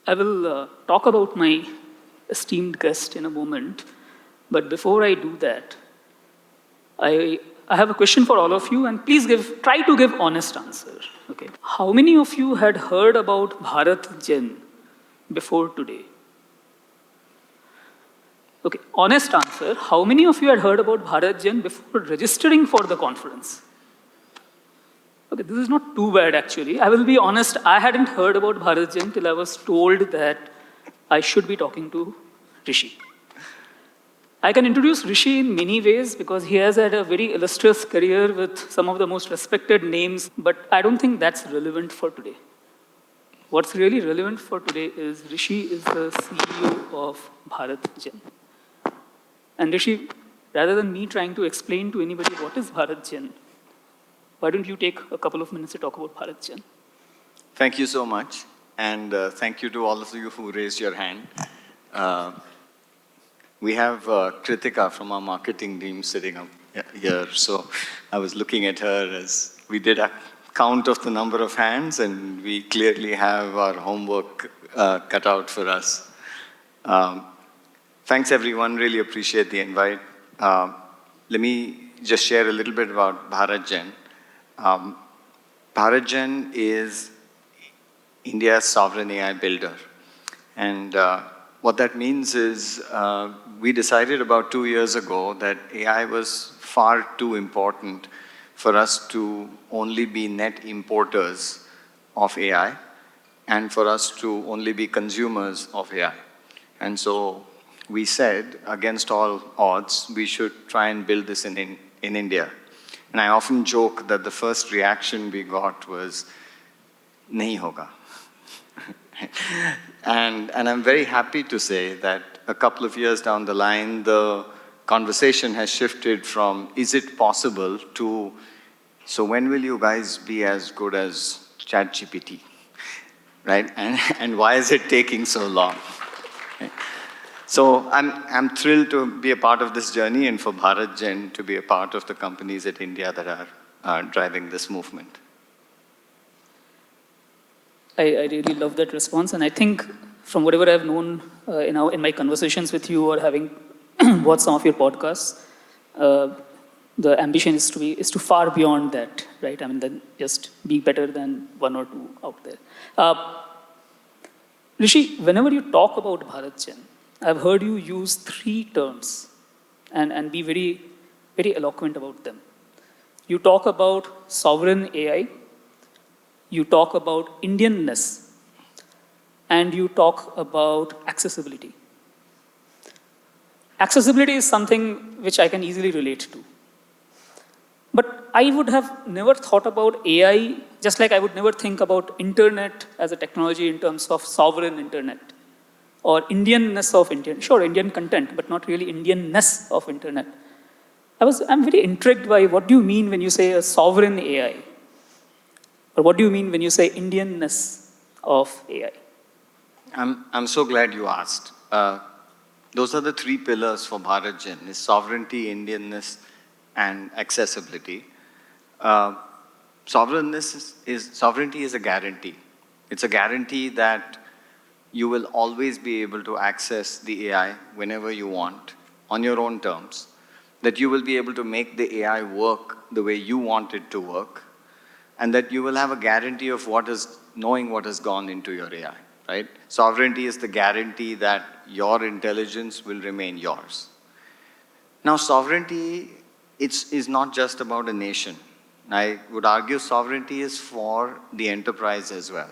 I will talk about my esteemed guest in a moment, but before I do that, I have a question for all of you, and please try to give honest answer. Okay. How many of you had heard about Bharat Gen before today? Okay, honest answer. How many of you had heard about Bharat Gen before registering for the conference? Okay, this is not too bad actually. I will be honest, I hadn't heard about Bharat Gen till I was told that I should be talking to Rishi. I can introduce Rishi in many ways because he has had a very illustrious career with some of the most respected names, but I don't think that's relevant for today. What's really relevant for today is Rishi is the CEO of Bharat Gen. And Rishi, rather than me trying to explain to anybody what is Bharat Gen, why don't you take a couple of minutes to talk about Bharat Gen? Thank you so much. And thank you to all of you who raised your hand. We have Kritika from our marketing team sitting up here. So I was looking at her as we did a count of the number of hands, and we clearly have our homework cut out for us. Thanks, everyone. Really appreciate the invite. Let me just share a little bit about Bharat Gen. Bharat Gen is India's sovereign AI builder. And what that means is we decided about 2 years ago that AI was far too important for us to only be net importers of AI and for us to only be consumers of AI. And so we said, against all odds, we should try and build this in India. And I often joke that the first reaction we got was, nahi hoga. And I'm very happy to say that a couple of years down the line, the conversation has shifted from, is it possible, to, so when will you guys be as good as ChatGPT, right? And why is it taking so long? Okay. So I'm thrilled to be a part of this journey and for Bharat Gen to be a part of the companies at India that are driving this movement. I really love that response, and I think from whatever I've known in my conversations with you or having watched some of your podcasts, the ambition is to far beyond that, right? I mean, then just be better than one or two out there. Rishi, whenever you talk about Bharat Gen, I've heard you use 3 terms and be very, very eloquent about them. You talk about sovereign AI, you talk about Indianness, and you talk about accessibility. Accessibility is something which I can easily relate to. But I would have never thought about AI, just like I would never think about internet as a technology in terms of sovereign internet or Indianness of internet. Sure, Indian content, but not really Indianness of internet. I'm very intrigued by what do you mean when you say a sovereign AI? Or what do you mean when you say Indianness of AI? I'm so glad you asked. Those are the 3 pillars for Bharat Gen, is sovereignty, Indianness, and accessibility. Sovereignty is a guarantee. It's a guarantee that you will always be able to access the AI whenever you want, on your own terms, that you will be able to make the AI work the way you want it to work, and that you will have a guarantee of knowing what has gone into your AI, right? Sovereignty is the guarantee that your intelligence will remain yours. Now, sovereignty is not just about a nation. I would argue sovereignty is for the enterprise as well,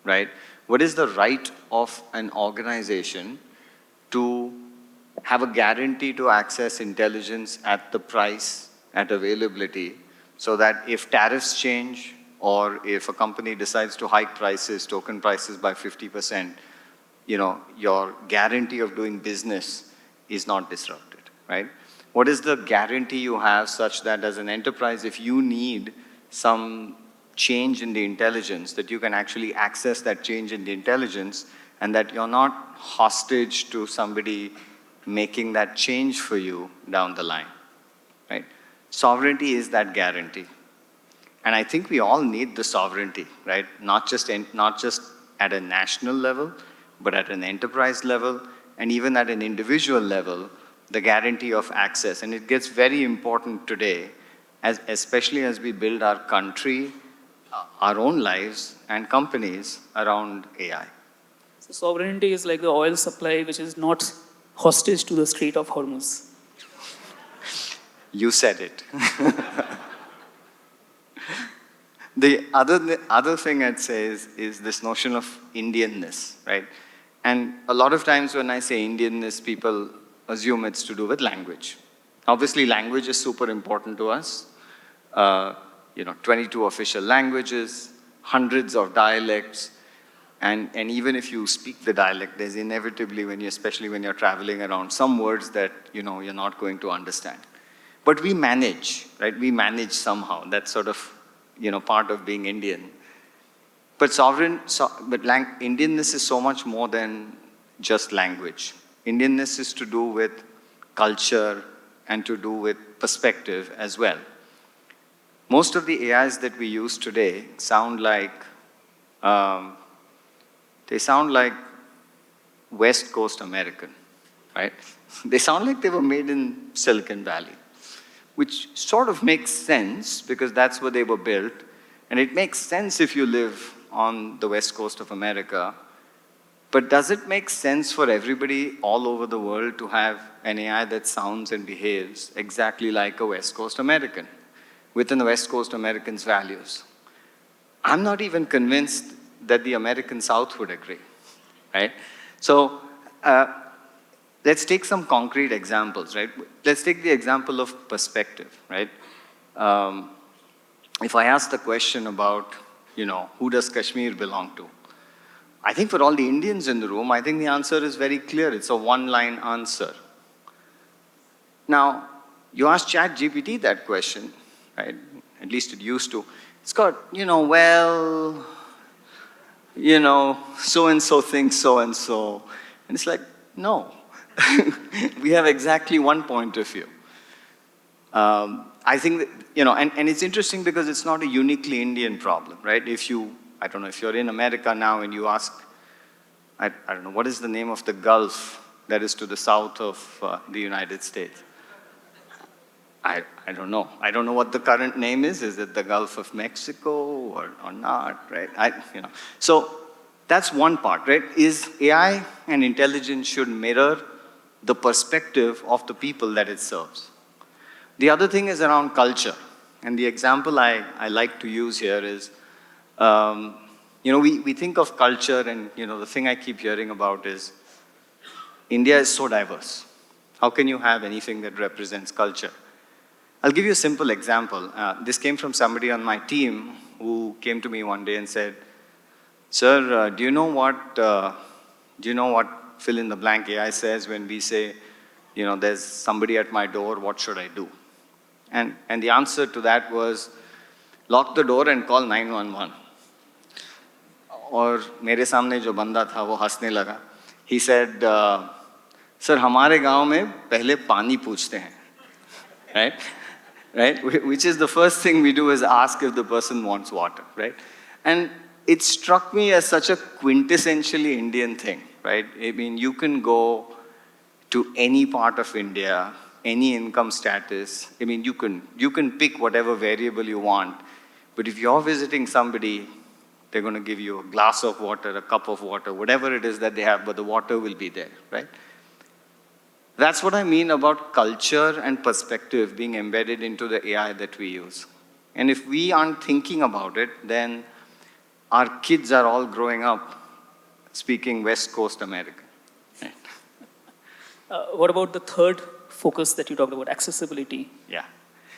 right? What is the right of an organization to have a guarantee to access intelligence at the price, at availability, so that if tariffs change or if a company decides to hike prices, token prices by 50%, your guarantee of doing business is not disrupted, right? What is the guarantee you have such that as an enterprise, if you need some change in the intelligence, that you can actually access that change in the intelligence and that you're not hostage to somebody making that change for you down the line, right? Sovereignty is that guarantee. And I think we all need the sovereignty, right? Not just at a national level, but at an enterprise level, and even at an individual level, the guarantee of access. And it gets very important today, especially as we build our country, our own lives, and companies around AI. So sovereignty is like the oil supply, which is not hostage to the Strait of Hormuz. You said it. The other thing I'd say is this notion of Indianness, right? And a lot of times when I say Indianness, people assume it's to do with language. Obviously, language is super important to us. 22 official languages, hundreds of dialects, and even if you speak the dialect, there's inevitably, especially when you're traveling around, some words that you're not going to understand. But we manage, right? We manage somehow. That's sort of part of being Indian. But Indianness is so much more than just language. Indianness is to do with culture and to do with perspective as well. Most of the AIs that we use today sound like West Coast American, right? They sound like they were made in Silicon Valley, which sort of makes sense because that's where they were built. And it makes sense if you live on the West Coast of America. But does it make sense for everybody all over the world to have an AI that sounds and behaves exactly like a West Coast American, within the West Coast Americans' values? I'm not even convinced that the American South would agree, right? So let's take some concrete examples, right? Let's take the example of perspective, right? If I ask the question about, who does Kashmir belong to? I think for all the Indians in the room, I think the answer is very clear. It's a one-line answer. Now, you ask ChatGPT that question, right? At least it used to. It's got, so-and-so thinks so-and-so. And it's like, no. We have exactly one point of view. I think that, and it's interesting because it's not a uniquely Indian problem, right? I don't know, if you're in America now and you ask, I don't know, what is the name of the Gulf that is to the south of the United States? I don't know. I don't know what the current name is. Is it the Gulf of Mexico or not, right? So that's one part, right? Is AI and intelligence should mirror the perspective of the people that it serves. The other thing is around culture. And the example I like to use here is, we think of culture and, the thing I keep hearing about is India is so diverse. How can you have anything that represents culture? I'll give you a simple example. This came from somebody on my team who came to me one day and said, "Sir, do you know what fill in the blank AI says when we say, there's somebody at my door, what should I do?" And the answer to that was, lock the door and call 911. और मेरे सामने जो बंदा था वो हंसने लगा. He said, "Sir, हमारे गांव में पहले पानी पूछते हैं." Right? Which is the first thing we do is ask if the person wants water, right? And it struck me as such a quintessentially Indian thing, right? I mean, you can go to any part of India, any income status. I mean, you can pick whatever variable you want. But if you're visiting somebody, they're going to give you a glass of water, a cup of water, whatever it is that they have, but the water will be there, right? That's what I mean about culture and perspective being embedded into the AI that we use. And if we aren't thinking about it, then our kids are all growing up speaking West Coast American. Right? What about the third focus that you talked about, accessibility? Yeah.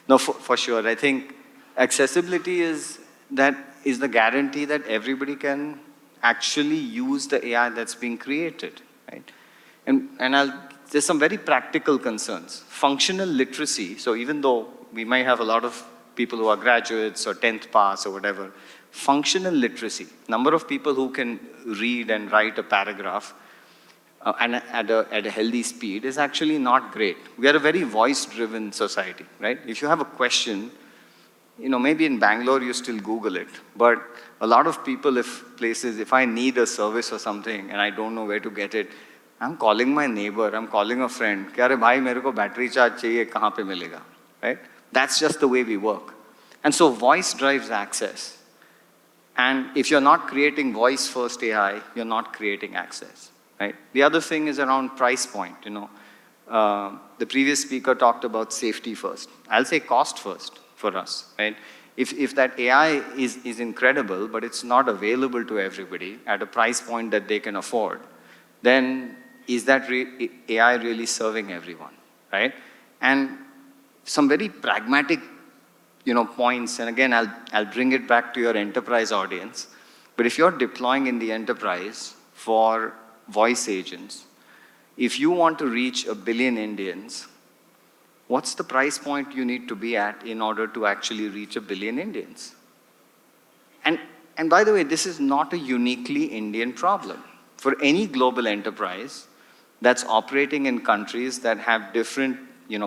No, for sure. I think accessibility is the guarantee that everybody can actually use the AI that's being created, right? And there's some very practical concerns. Functional literacy, so even though we might have a lot of people who are graduates or 10th pass or whatever, functional literacy, number of people who can read and write a paragraph and at a healthy speed is actually not great. We are a very voice-driven society, right? If you have a question, maybe in Bangalore you still Google it, but a lot of people, if I need a service or something and I don't know where to get it, I'm calling my neighbor, I'm calling a friend, कि अरे भाई मेरे को battery charge चाहिए, कहाँ पे मिलेगा, right? That's just the way we work. And so voice drives access. And if you're not creating voice-first AI, you're not creating access, right? The other thing is around price point, the previous speaker talked about safety first. I'll say cost first for us, right? If that AI is incredible, but it's not available to everybody at a price point that they can afford, then is that AI really serving everyone, right? And some very pragmatic, points, and again, I'll bring it back to your enterprise audience. But if you're deploying in the enterprise for voice agents, if you want to reach 1 billion Indians, what's the price point you need to be at in order to actually reach 1 billion Indians? And by the way, this is not a uniquely Indian problem. For any global enterprise that's operating in countries that have different,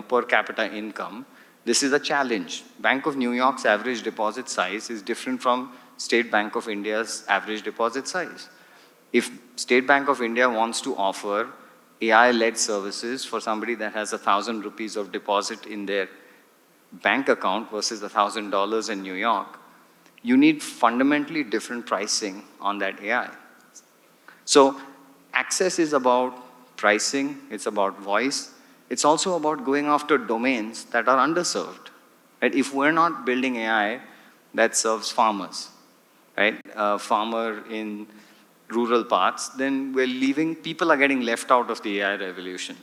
per capita income, this is a challenge. Bank of New York's average deposit size is different from State Bank of India's average deposit size. If State Bank of India wants to offer AI-led services for somebody that has 1,000 rupees of deposit in their bank account versus $1,000 in New York, you need fundamentally different pricing on that AI. So access is about pricing, it's about voice, it's also about going after domains that are underserved. Right? If we're not building AI that serves farmers, right? A farmer in rural parts, then people are getting left out of the AI revolution.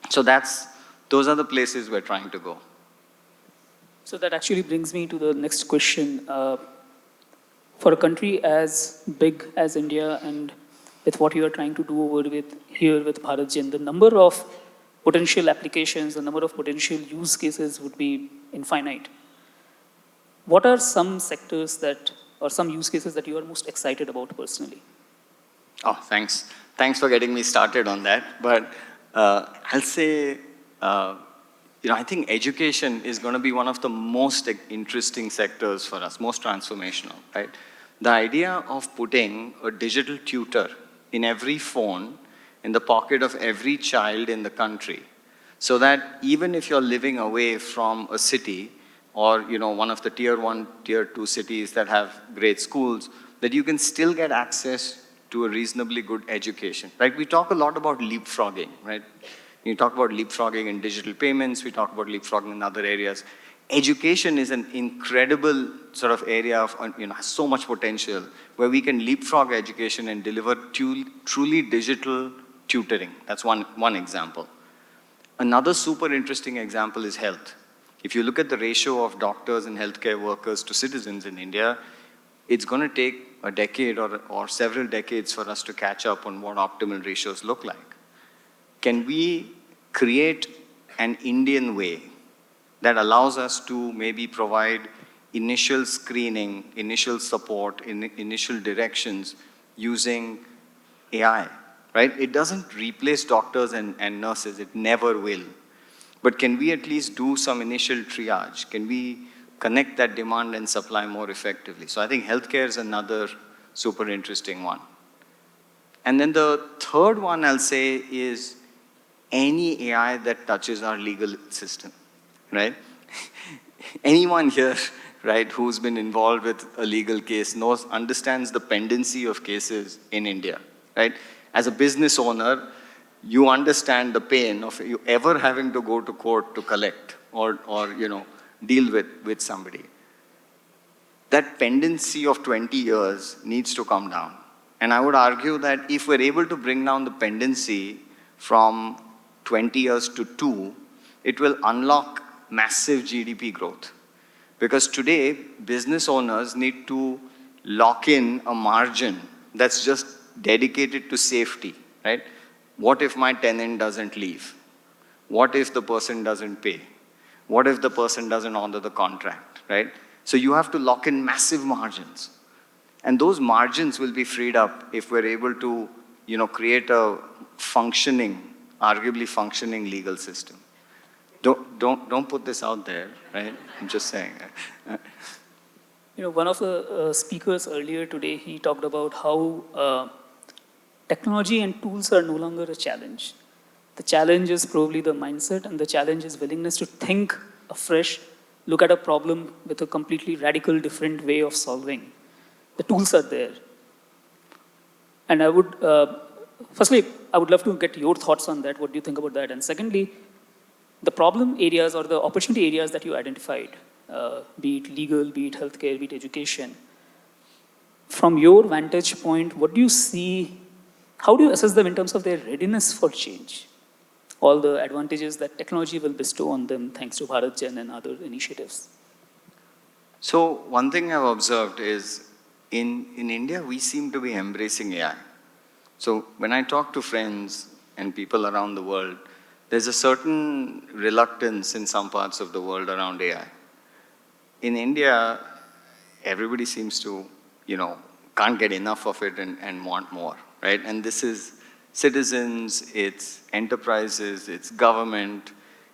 So those are the places we're trying to go. So that actually brings me to the next question. For a country as big as India and with what you are trying to do here with BharatJen, the number of potential applications, the number of potential use cases would be infinite. What are some sectors or some use cases that you are most excited about personally? Oh, thanks. Thanks for getting me started on that. But I'll say, I think education is going to be one of the most interesting sectors for us, most transformational, right? The idea of putting a digital tutor in every phone in the pocket of every child in the country, so that even if you're living away from a city or one of the tier 1, tier 2 cities that have great schools, that you can still get access to a reasonably good education. Right? We talk a lot about leapfrogging, right? You talk about leapfrogging in digital payments, we talk about leapfrogging in other areas. Education is an incredible sort of area of, has so much potential where we can leapfrog education and deliver truly digital tutoring. That's one example. Another super interesting example is health. If you look at the ratio of doctors and healthcare workers to citizens in India, it's going to take a decade or several decades for us to catch up on what optimal ratios look like. Can we create an Indian way that allows us to maybe provide initial screening, initial support, initial directions using AI? Right? It doesn't replace doctors and nurses, it never will. But can we at least do some initial triage? Can we connect that demand and supply more effectively? So I think healthcare is another super interesting one. And then the third one I'll say is any AI that touches our legal system, right? Anyone here, right, who's been involved with a legal case understands the pendency of cases in India, right? As a business owner, you understand the pain of you ever having to go to court to collect or deal with somebody. That pendency of 20 years needs to come down. And I would argue that if we're able to bring down the pendency from 20 years to 2, it will unlock massive GDP growth. Because today, business owners need to lock in a margin that's just dedicated to safety, right? What if my tenant doesn't leave? What if the person doesn't pay? What if the person doesn't honor the contract, right? So you have to lock in massive margins. And those margins will be freed up if we're able to, create a arguably functioning legal system. Don't put this out there, right? I'm just saying. One of the speakers earlier today, he talked about how technology and tools are no longer a challenge. The challenge is probably the mindset, and the challenge is willingness to think afresh, look at a problem with a completely radical, different way of solving. The tools are there. And I would, firstly, I would love to get your thoughts on that. What do you think about that? And secondly, the problem areas or the opportunity areas that you identified, be it legal, be it healthcare, be it education, from your vantage point, what do you see, how do you assess them in terms of their readiness for change? All the advantages that technology will bestow on them thanks to Bharat Gen and other initiatives. So one thing I've observed is in India, we seem to be embracing AI. So when I talk to friends and people around the world, there's a certain reluctance in some parts of the world around AI. In India, everybody seems to, can't get enough of it and want more, right? And this is citizens, it's enterprises, it's government.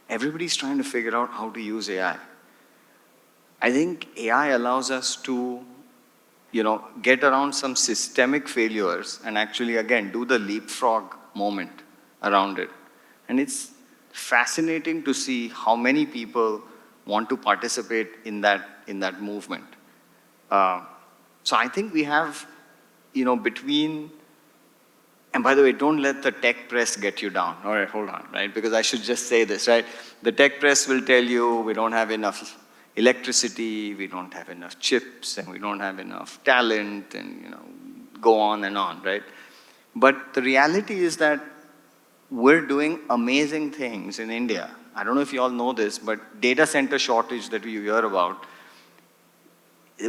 Everybody's trying to figure out how to use AI. I think AI allows us to, get around some systemic failures and actually, again, do the leapfrog moment around it. And it's fascinating to see how many people want to participate in that movement. So I think we have, between, and by the way, don't let the tech press get you down. All right, hold on, right? Because I should just say this, right? The tech press will tell you we don't have enough electricity, we don't have enough chips, and we don't have enough talent, and, go on, right? But the reality is that we're doing amazing things in India. I don't know if you all know this, but data center shortage that you hear about,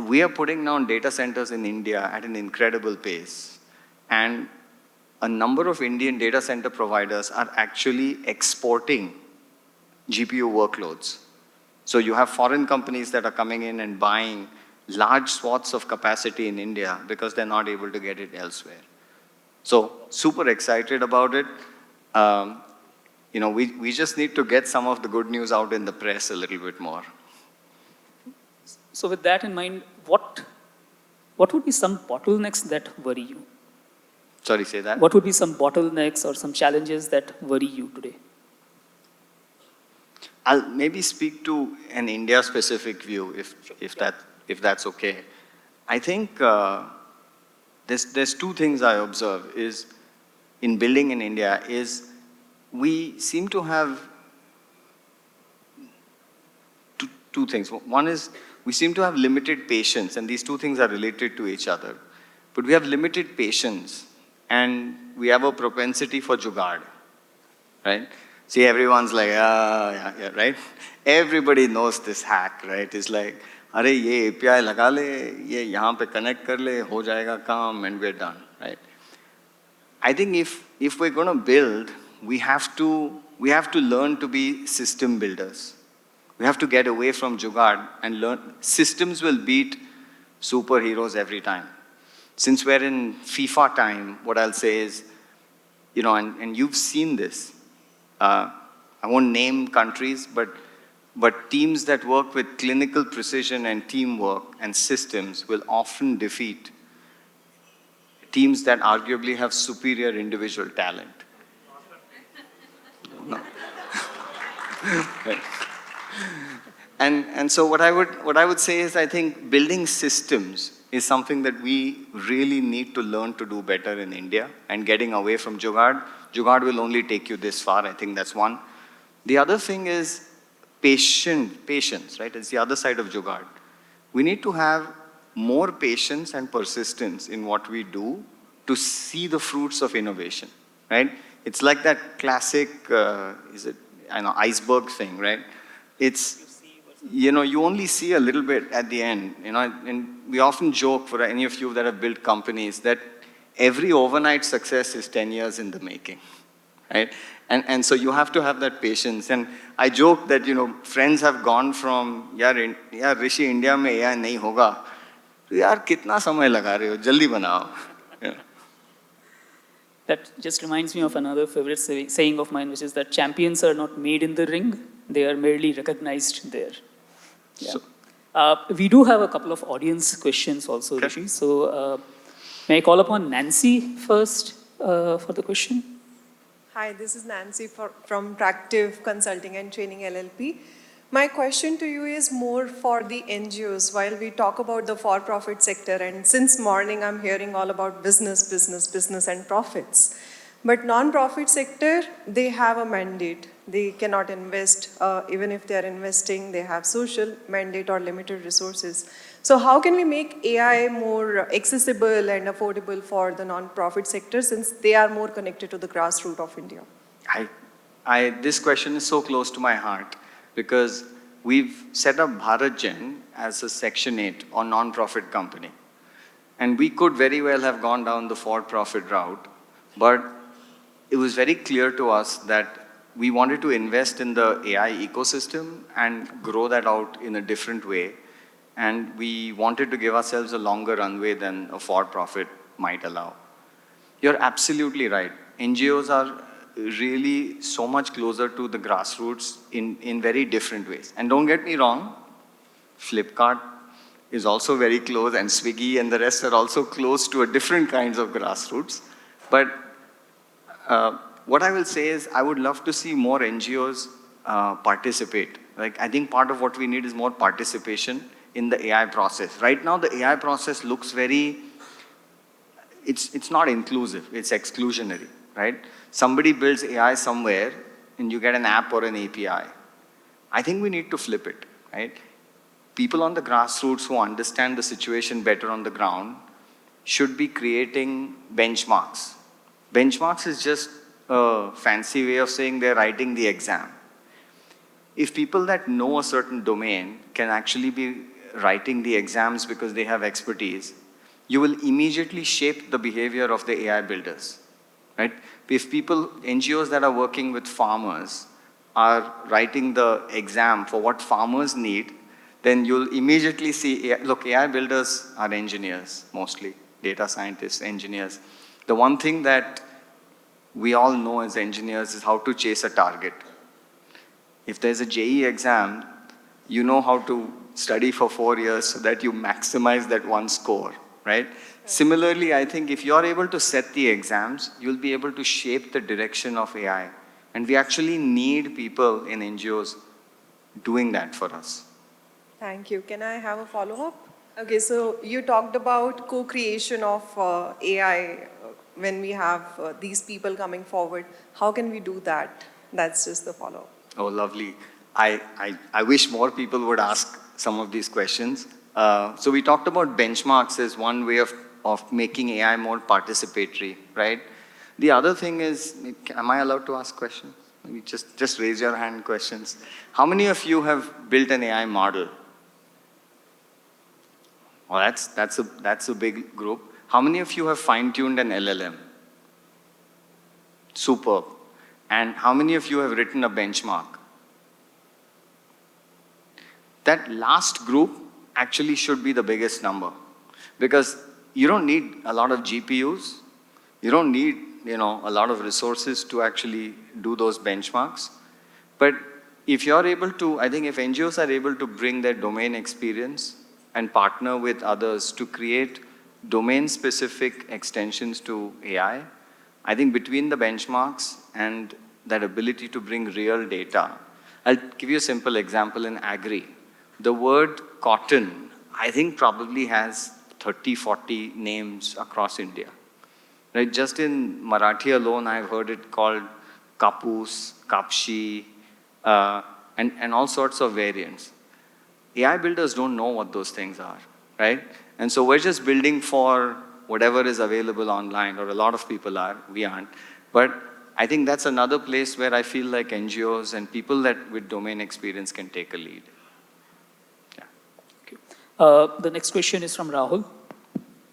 we are putting down data centers in India at an incredible pace. And a number of Indian data center providers are actually exporting GPU workloads. So you have foreign companies that are coming in and buying large swaths of capacity in India because they're not able to get it elsewhere. So super excited about it. We just need to get some of the good news out in the press a little bit more. So with that in mind, what would be some bottlenecks that worry you? Sorry, say that? What would be some bottlenecks or some challenges that worry you today? I'll maybe speak to an India-specific view, if that's okay. I think there's two things I observe is in building in India is we seem to have two things. One is we seem to have limited patience, and these two things are related to each other. But we have limited patience, and we have a propensity for jugaad, right? See, everyone's like, yeah, right? Everybody knows this hack, right? It's like, अरे ये API लगा ले, ये यहाँ पे connect कर ले, हो जाएगा काम, and we're done, right? I think if we're going to build, we have to learn to be system builders. We have to get away from jugaad and learn. Systems will beat superheroes every time. Since we're in FIFA time, what I'll say is, and you've seen this. I won't name countries, but teams that work with clinical precision and teamwork and systems will often defeat teams that arguably have superior individual talent. No. Right. And so what I would say is I think building systems is something that we really need to learn to do better in India, and getting away from jugaad. Jugaad will only take you this far. I think that's one. The other thing is patience, right? It's the other side of jugaad. We need to have more patience and persistence in what we do to see the fruits of innovation, right? It's like that classic, iceberg thing, right? It's, you only see a little bit at the end, and we often joke for any of you that have built companies that every overnight success is 10 years in the making, right? And so you have to have that patience. And I joke that, friends have gone from, yaar Rishi, India mein AI nahi hoga, to yaar kitna samay laga rahe ho, jaldi banao. Yeah. That just reminds me of another favorite saying of mine, which is that champions are not made in the ring, They are merely recognized there. Yeah. So- We do have a couple of audience questions also, Okay. Rishi. So may I call upon Nancy first for the question? Hi, this is Nancy from Tractive Consulting and Training LLP. My question to you is more for the NGOs. While we talk about the for-profit sector, and since morning I'm hearing all about business and profits. But non-profit sector, they have a mandate. They cannot invest. Even if they are investing, they have social mandate or limited resources. So how can we make AI more accessible and affordable for the non-profit sector since they are more connected to the grassroots of India? This question is so close to my heart because we've set up BharatGen as a Section 8 or non-profit company. And we could very well have gone down the for-profit route, but it was very clear to us that we wanted to invest in the AI ecosystem and grow that out in a different way. And we wanted to give ourselves a longer runway than a for-profit might allow. You're absolutely right. NGOs are really so much closer to the grassroots in very different ways. And don't get me wrong, Flipkart is also very close, and Swiggy and the rest are also close to a different kinds of grassroots. But what I will say is I would love to see more NGOs participate. Like, I think part of what we need is more participation in the AI process. Right now, the AI process looks very, it's not inclusive, it's exclusionary, right? Somebody builds AI somewhere and you get an app or an API. I think we need to flip it, right? People on the grassroots who understand the situation better on the ground should be creating benchmarks. Benchmarks is just a fancy way of saying they're writing the exam. If people that know a certain domain can actually be writing the exams because they have expertise, you will immediately shape the behavior of the AI builders, right? If people, NGOs that are working with farmers are writing the exam for what farmers need, then you'll immediately see, look, AI builders are engineers, mostly, data scientists, engineers. The one thing that we all know as engineers is how to chase a target. If there's a JEE exam, you know how to study for 4 years so that you maximize that one score, right? Similarly, I think if you're able to set the exams, you'll be able to shape the direction of AI. And we actually need people in NGOs doing that for us. Thank you. Can I have a follow-up? Okay, so you talked about co-creation of AI when we have these people coming forward. How can we do that? That's just the follow-up. Oh, lovely. I wish more people would ask some of these questions. So we talked about benchmarks as one way of making AI more participatory, right? The other thing is, am I allowed to ask questions? Maybe just raise your hand questions. How many of you have built an AI model? Well, that's a big group. How many of you have fine-tuned an LLM? Superb. And how many of you have written a benchmark? That last group actually should be the biggest number because you don't need a lot of GPUs. You don't need, a lot of resources to actually do those benchmarks. But if you're able to, I think if NGOs are able to bring their domain experience and partner with others to create domain-specific extensions to AI, I think between the benchmarks and that ability to bring real data, I'll give you a simple example in agri. The word cotton, I think probably has 30, 40 names across India. Right? Just in Marathi alone, I've heard it called kapus, kapshi, and all sorts of variants. AI builders don't know what those things are, right? And so we're just building for whatever is available online, or a lot of people are, we aren't. But I think that's another place where I feel like NGOs and people that with domain experience can take a lead. Yeah. Okay. The next question is from Rahul.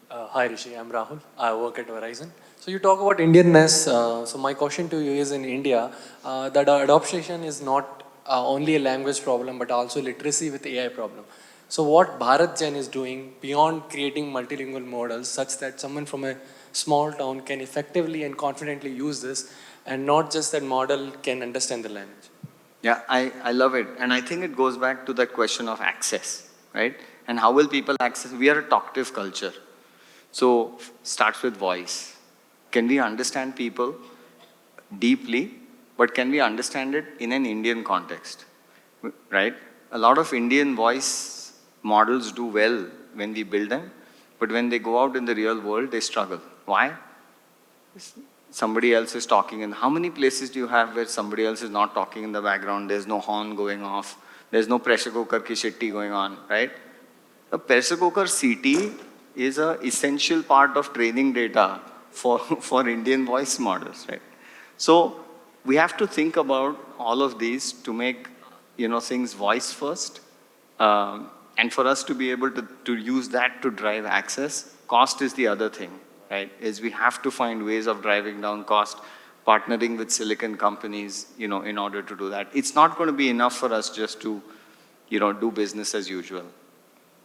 Hi Rishi, I'm Rahul. I work at Verizon. So you talk about Indianness. So my question to you is, in India, that adoption is not only a language problem, but also literacy with AI problem. So what BharatGen is doing beyond creating multilingual models such that someone from a small town can effectively and confidently use this, and not just that model can understand the language? Yeah, I love it. And I think it goes back to that question of access, right? And how will people access? We are a talkative culture. So starts with voice. Can we understand people deeply, but can we understand it in an Indian context, right? A lot of Indian voice models do well when we build them, but when they go out in the real world, they struggle. Why? Somebody else is talking, and how many places do you have where somebody else is not talking in the background? There's no horn going off. There's no pressure cooker ki shitti going on, right? A pressure cooker CT is an essential part of training data for Indian voice models, right? So we have to think about all of these to make things voice first, and for us to be able to use that to drive access. Cost is the other thing, right? Is we have to find ways of driving down cost, partnering with silicon companies, in order to do that. It's not going to be enough for us just to, do business as usual.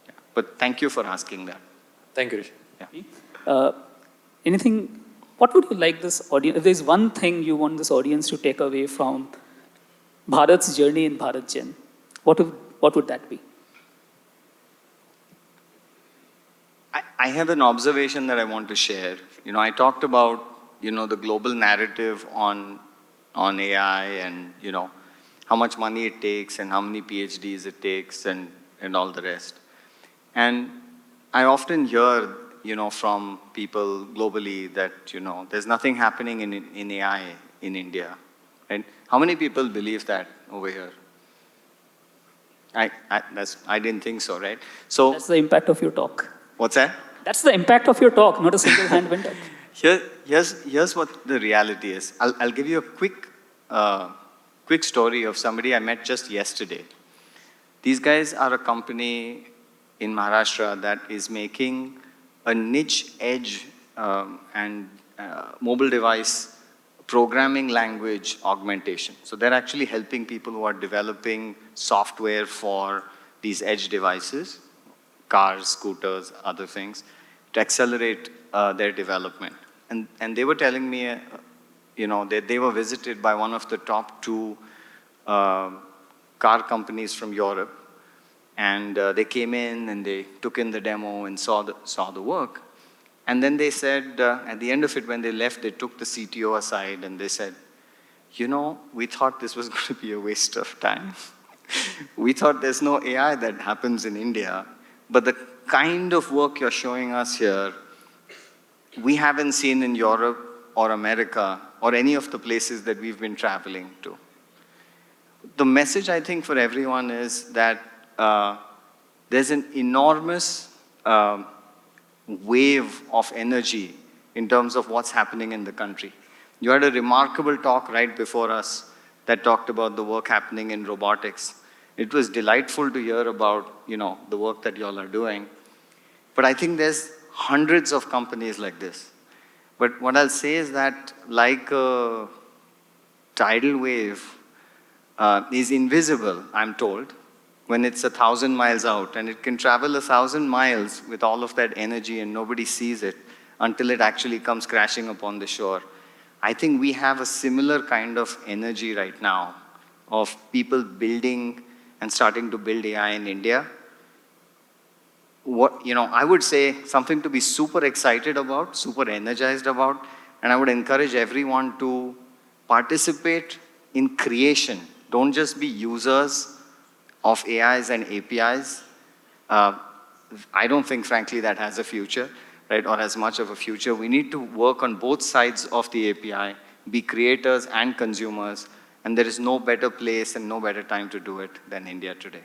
Yeah. But thank you for asking that. Thank you, Rishi. Uh, anything, what would you like this audience, if there's one thing you want this audience to take away from Bharat's journey in BharatGen, what would that be? I have an observation that I want to share. I talked about, the global narrative on AI and, how much money it takes and how many PhDs it takes and all the rest. And I often hear, from people globally that, there's nothing happening in AI in India. And how many people believe that over here? I didn't think so, right? So That's the impact of your talk. what's that? That's the impact of your talk, not a single hand went up. Here's what the reality is. I'll give you a quick story of somebody I met just yesterday. These guys are a company in Maharashtra that is making a niche edge and mobile device programming language augmentation. So they're actually helping people who are developing software for these edge devices, cars, scooters, other things, to accelerate their development. And they were telling me, that they were visited by one of the top 2 car companies from Europe. And they came in and they took in the demo and saw the work. And then they said, at the end of it, when they left, they took the CTO aside and they said, we thought this was going to be a waste of time. We thought there's no AI that happens in India, but the kind of work you're showing us here, we haven't seen in Europe or America or any of the places that we've been traveling to. The message, I think, for everyone is that there's an enormous wave of energy in terms of what's happening in the country. You had a remarkable talk right before us that talked about the work happening in robotics. It was delightful to hear about, the work that y'all are doing. But I think there's hundreds of companies like this. But what I'll say is that, like a tidal wave is invisible, I'm told, when it's 1,000 miles out, and it can travel 1,000 miles with all of that energy and nobody sees it until it actually comes crashing upon the shore. I think we have a similar kind of energy right now of people building and starting to build AI in India. I would say something to be super excited about, super energized about, and I would encourage everyone to participate in creation. Don't just be users of AIs and APIs. I don't think, frankly, that has a future, right, or as much of a future. We need to work on both sides of the API, be creators and consumers, and there is no better place and no better time to do it than India today.